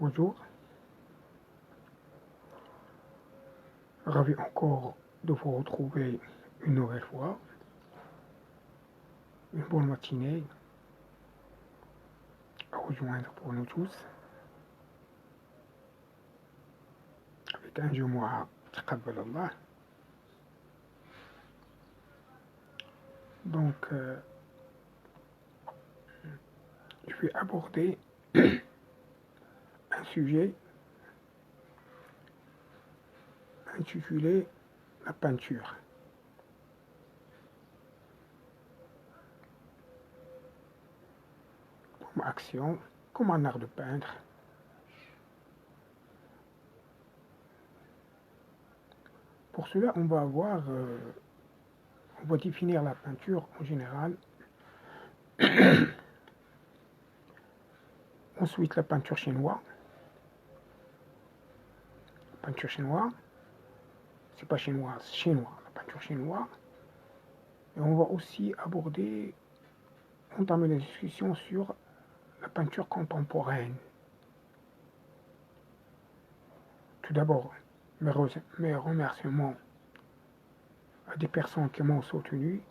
Bonjour, ravi encore de vous retrouver une nouvelle fois. Une bonne matinée à rejoindre pour nous tous avec un Jumu'ah taqabbal Allah. Donc, je vais aborder un sujet intitulé la peinture. Comme action, comme un art de peindre. Pour cela, on va définir la peinture en général. Ensuite, la peinture chinoise. La peinture chinoise, c'est pas chinoise, chinois, la peinture chinoise. Et on va aussi entamer la discussion sur la peinture contemporaine. Tout d'abord, mes remerciements à des personnes qui m'ont soutenu,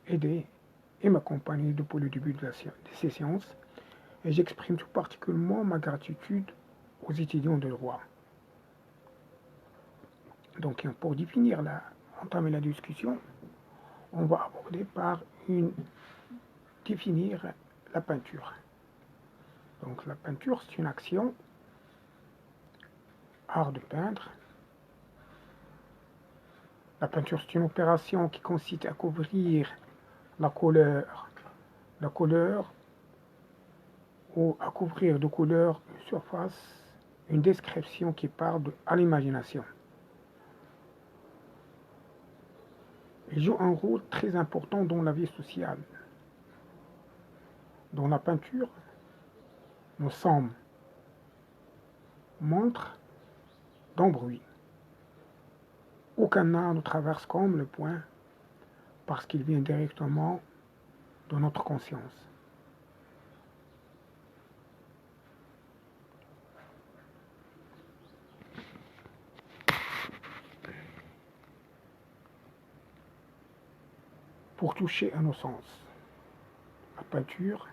aidé et m'accompagné depuis le début de ces séances. Et j'exprime tout particulièrement ma gratitude aux étudiants de droit. Donc, pour entamer la discussion, on va définir la peinture. Donc, la peinture, c'est une action, art de peindre. La peinture, c'est une opération qui consiste à couvrir la couleur ou à couvrir de couleur une surface, une description qui parle à l'imagination. Il joue un rôle très important dans la vie sociale. Dans la peinture, nous sommes montre d'embrouille. Aucun art ne traverse comme le point parce qu'il vient directement de notre conscience. Pour toucher à nos sens, la peinture,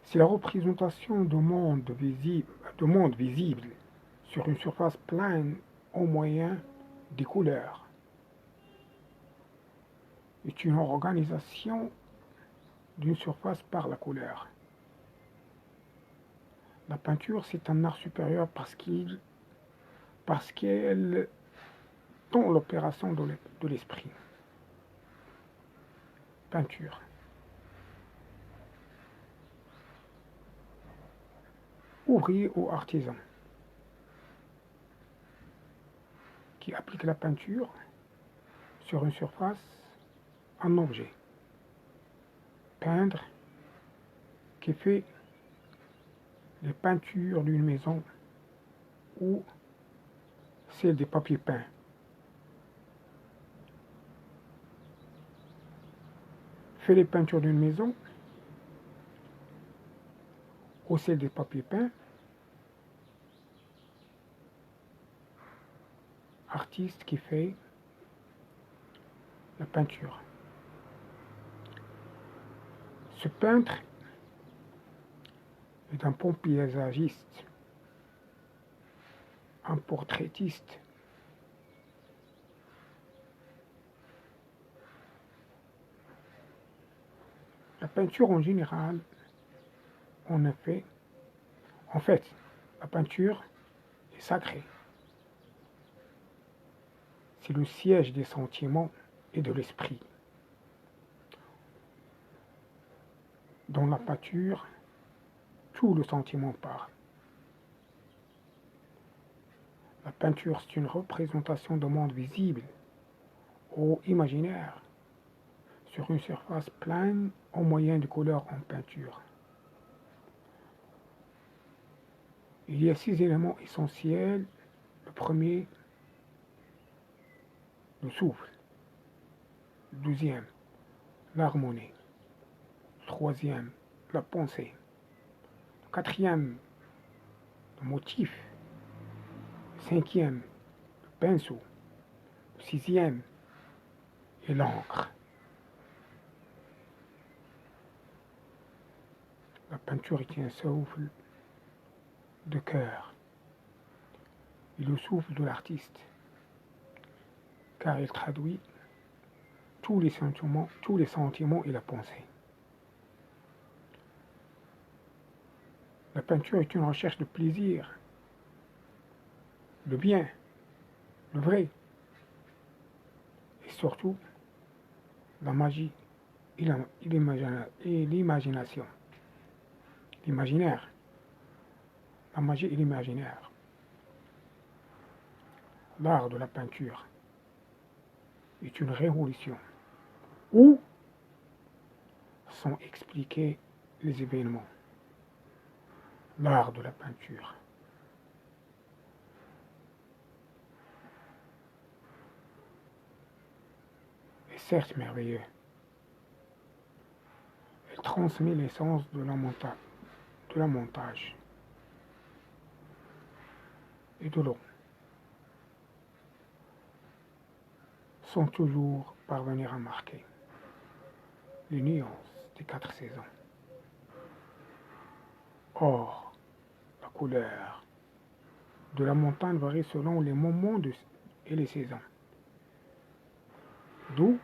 c'est la représentation du monde visible sur une surface plane au moyen des couleurs. C'est une organisation d'une surface par la couleur. La peinture, c'est un art supérieur parce qu'elle tend l'opération de l'esprit. Peinture. Ouvrier ou artisan qui applique la peinture sur une surface, un objet. Peindre qui fait les peintures d'une maison ou celle des papiers peints. Fait les peintures d'une maison ou celle des papiers peints. Artiste qui fait la peinture. Ce peintre est un bon paysagiste, un portraitiste. La peinture en général, en fait, la peinture est sacrée. C'est le siège des sentiments et de l'esprit. Dans la peinture, tout le sentiment part. La peinture, c'est une représentation du monde visible ou imaginaire sur une surface plane au moyen de couleurs en peinture. Il y a 6 éléments essentiels. Le premier, le souffle. Le deuxième, l'harmonie. Le troisième, la pensée. Le quatrième, le motif. Le cinquième, le pinceau. Le sixième est l'encre. La peinture est un souffle de cœur et le souffle de l'artiste, car il traduit tous les sentiments et la pensée. La peinture est une recherche de plaisir, le bien, le vrai, et surtout la magie et l'imagination. L'imaginaire. La magie et l'imaginaire. L'art de la peinture est une révolution où sont expliqués les événements. L'art de la peinture est certes merveilleux. Elle transmet l'essence de la montage et de l'eau, sans toujours parvenir à marquer les nuances des 4 saisons. Or, la couleur de la montagne varie selon les moments et les saisons. D'où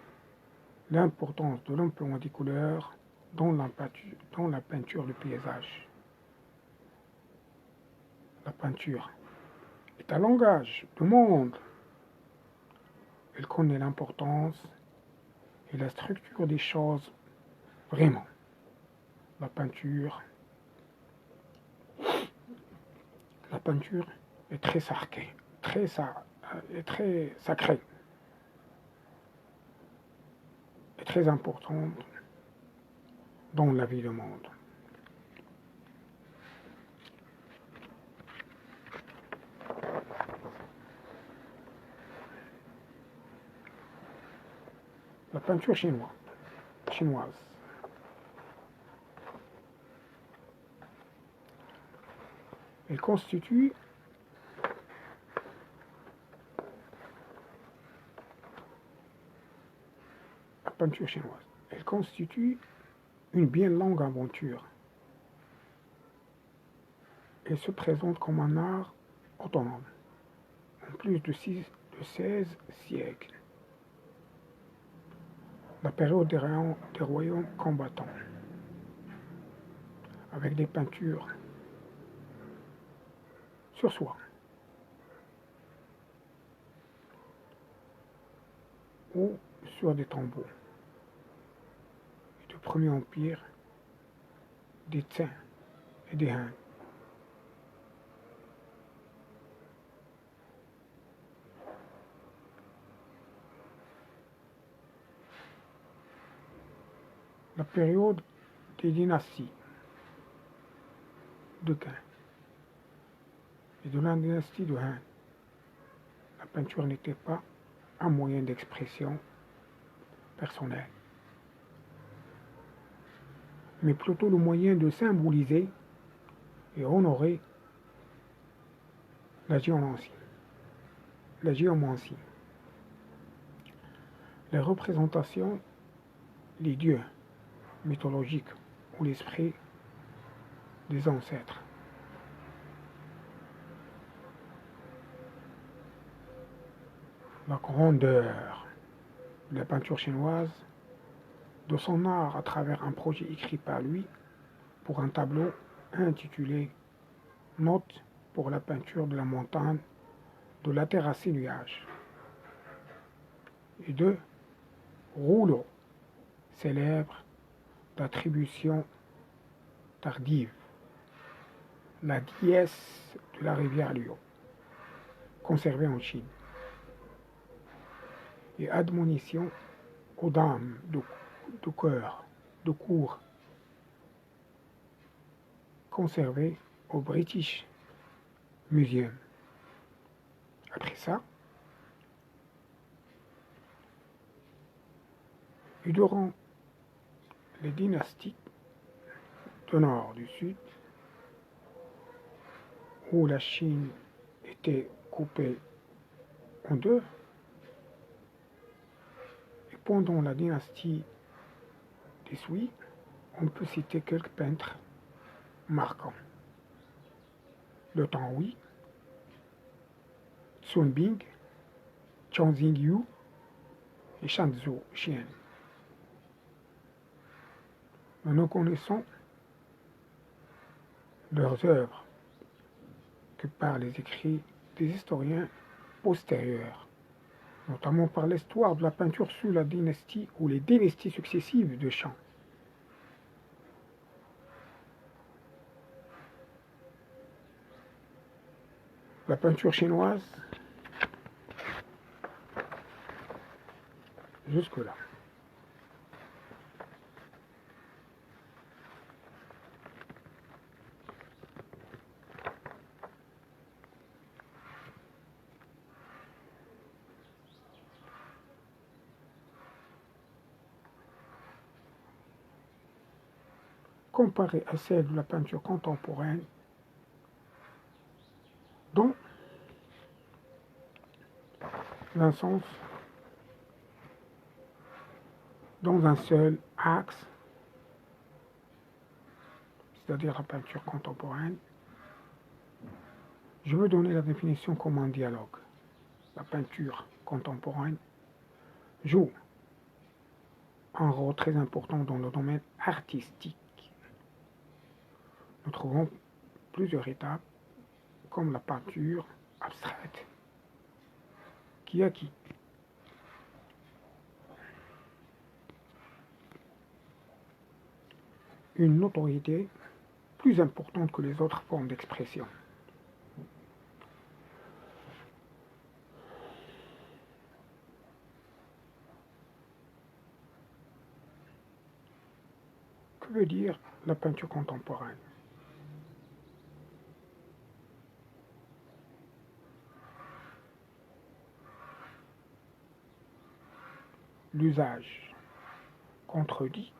l'importance de l'emploi des couleurs dans la peinture de paysage. La peinture est un langage du monde. Elle connaît l'importance et la structure des choses vraiment. La peinture est très sacrée, très sacrée et très importante dans la vie du monde. La peinture chinoise. Elle constitue la peinture chinoise. Elle constitue une bien longue aventure. Elle se présente comme un art autonome, en plus de 16 siècles. La période des royaumes combattants, avec des peintures sur soie, ou sur des tombeaux, et du premier empire, des Tsins et des Han. La période des dynasties de Qin et de la dynastie de Han, la peinture n'était pas un moyen d'expression personnelle, mais plutôt le moyen de symboliser et honorer la géomancie, les représentations, les dieux mythologiques ou l'esprit des ancêtres. La grandeur de la peinture chinoise, de son art à travers un projet écrit par lui pour un tableau intitulé Notes pour la peinture de la montagne, de la terrasse et nuages, et de rouleaux célèbres d'attribution tardive, la dièse de la rivière Liu, conservée en Chine, et admonition aux dames de cœur, de cour, conservée au British Museum. Après ça, et durant les dynasties du nord, du sud, où la Chine était coupée en deux, et pendant la dynastie des Sui, on peut citer quelques peintres marquants. Le Tang-Hui, Sun Bing, Chang Xingyu et Shanzhou Xian. Nous connaissons leurs œuvres que par les écrits des historiens postérieurs, notamment par l'histoire de la peinture sous la dynastie ou les dynasties successives de Shang. La peinture chinoise, jusque-là. Comparée à celle de la peinture contemporaine, dont un sens dans un seul axe, c'est-à-dire la peinture contemporaine, je veux donner la définition comme un dialogue. La peinture contemporaine joue un rôle très important dans le domaine artistique. Nous trouvons plusieurs étapes, comme la peinture abstraite, qui acquit une notoriété plus importante que les autres formes d'expression. Que veut dire la peinture contemporaine? L'usage contredit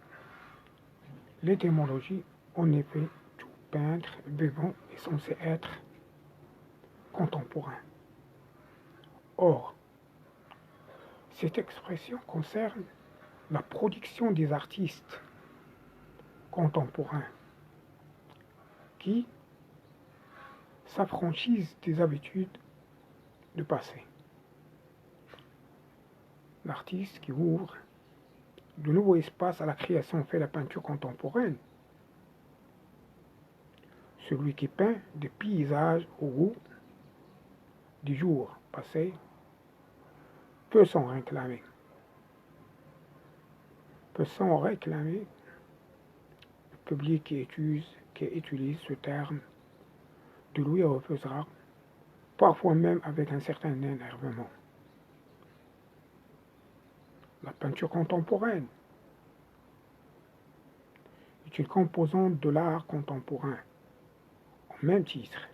l'étymologie. En effet, tout peintre vivant est censé être contemporain. Or, cette expression concerne la production des artistes contemporains qui s'affranchissent des habitudes du passé. L'artiste qui ouvre de nouveaux espaces à la création fait la peinture contemporaine. Celui qui peint des paysages au goût du jour passé peut s'en réclamer. Le public qui utilise ce terme de lui refusera, parfois même avec un certain énervement. La peinture contemporaine est une composante de l'art contemporain, au même titre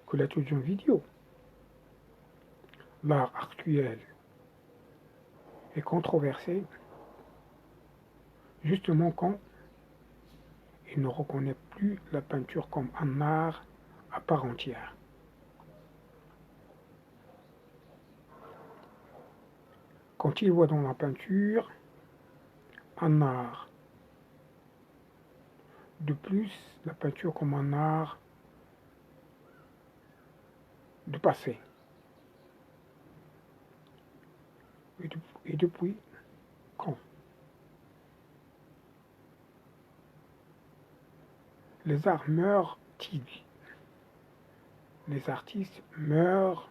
que la télévision vidéo. L'art actuel est controversé justement quand il ne reconnaît plus la peinture comme un art à part entière. Quand il voit dans la peinture un art, de plus la peinture comme un art du passé. Et depuis quand les arts meurent-ils? Les artistes meurent,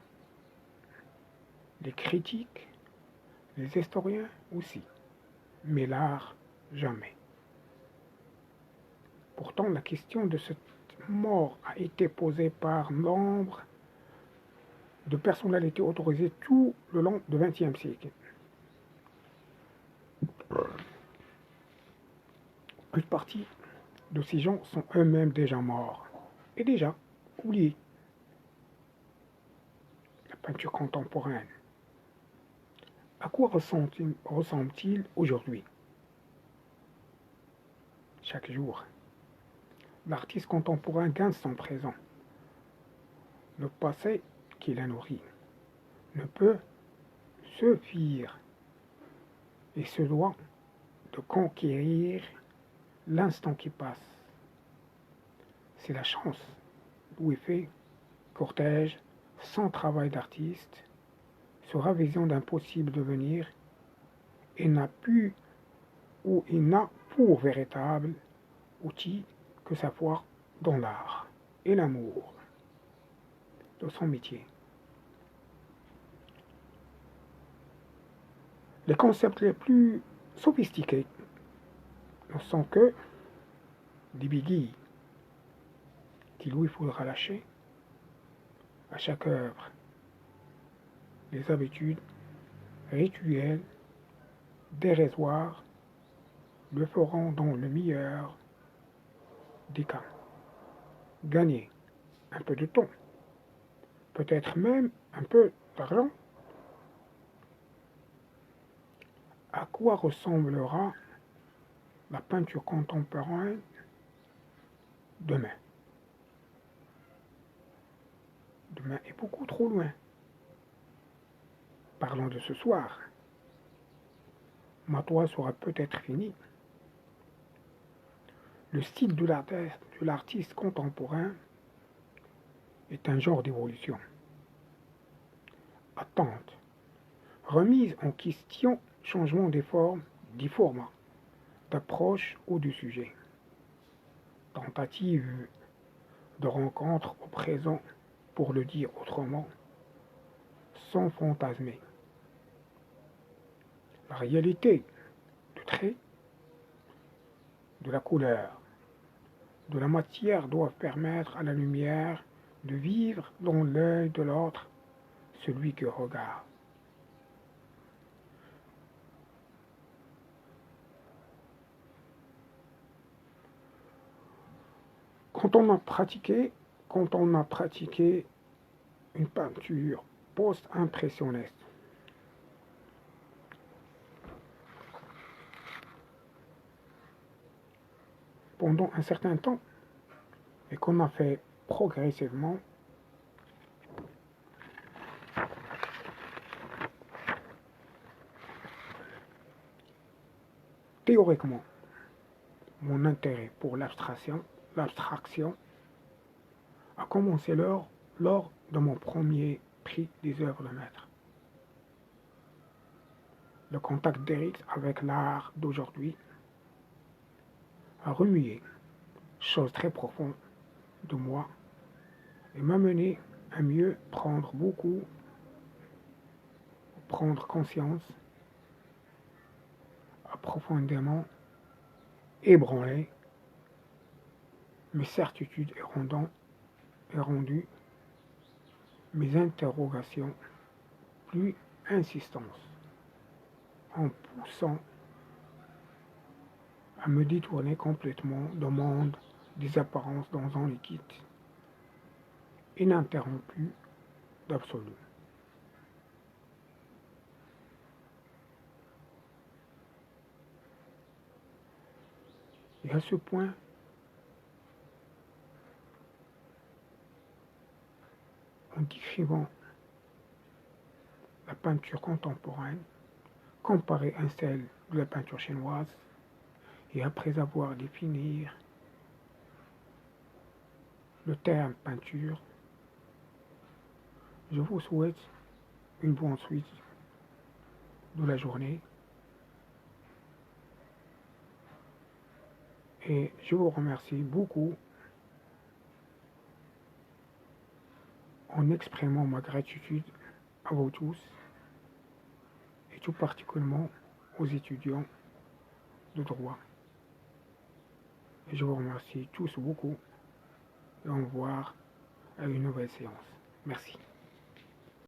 les critiques, les historiens aussi, mais l'art jamais. Pourtant, la question de cette mort a été posée par nombre de personnalités autorisées tout le long du XXe siècle. Une partie de ces gens sont eux-mêmes déjà morts et déjà oubliés. La peinture contemporaine. À quoi ressemble-t-il aujourd'hui? Chaque jour, l'artiste contemporain gagne son présent le passé qui la nourrit, ne peut suffire et se doit de conquérir l'instant qui passe. C'est la chance d'où il fait cortège sans travail d'artiste, sera vision d'un possible devenir et n'a pu ou il n'a pour véritable outil que sa foi dans l'art et l'amour de son métier. Les concepts les plus sophistiqués ne sont que des biguilles qu'il lui faudra lâcher à chaque œuvre. Les habitudes rituelles, dérisoires, le feront dans le meilleur des cas. Gagner un peu de temps, peut-être même un peu d'argent. À quoi ressemblera la peinture contemporaine demain? Demain est beaucoup trop loin. Parlons de ce soir. Ma toile sera peut-être finie. Le style de l'artiste contemporain est un genre d'évolution. Attente, remise en question, changement des formes, du format, d'approche ou du sujet. Tentative de rencontre au présent, pour le dire autrement, sans fantasmer. La réalité du trait, de la couleur, de la matière doivent permettre à la lumière de vivre dans l'œil de l'autre, celui qui regarde. Quand on a pratiqué une peinture post-impressionniste, pendant un certain temps, et qu'on a fait progressivement, théoriquement, mon intérêt pour l'abstraction a commencé lors de mon premier prix des œuvres de maître. Le contact d'Eric avec l'art d'aujourd'hui a remué, chose très profonde de moi, et m'a mené à mieux prendre conscience, à profondément ébranler mes certitudes et rendu mes interrogations plus insistantes, en poussant à me détourner complètement du monde des apparences dans un liquide ininterrompu d'absolu. Et à ce point, en décrivant la peinture contemporaine comparée à celle de la peinture chinoise, et après avoir défini le terme peinture, je vous souhaite une bonne suite de la journée et je vous remercie beaucoup en exprimant ma gratitude à vous tous et tout particulièrement aux étudiants de droit. Et je vous remercie tous beaucoup et au revoir à une nouvelle séance. Merci.